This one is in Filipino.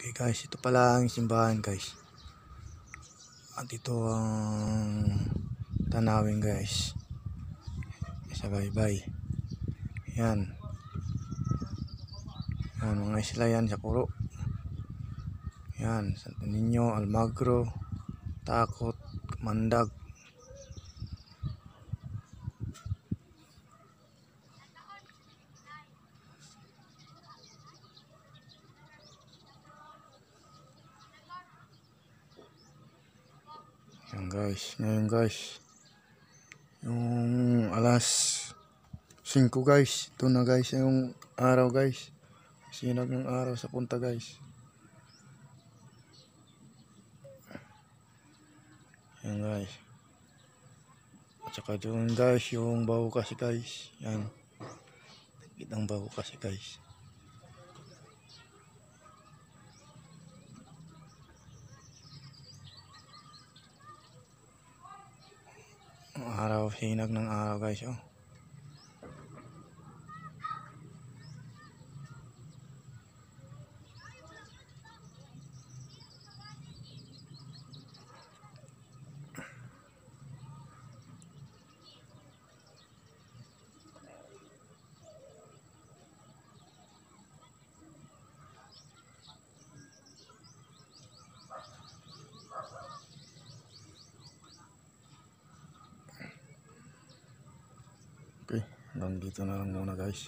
Okay guys, ito pala ang simbahan guys. At ito ang tanawin guys. Sa baybay. Yan. Yan mga isla yan sa Puro. Yan, Santo Niño, Almagro, Takot, Mandag. Yan guys, ngayon guys, yung alas 5 guys, ito na guys yung araw guys, sinag ng araw sa punta guys. Yan guys, at saka doon guys yung baho kasi guys, yan, kitang baho kasi guys. Ang araw, sinag ng araw guys, oh. Okay, hanggang dito na lang muna guys.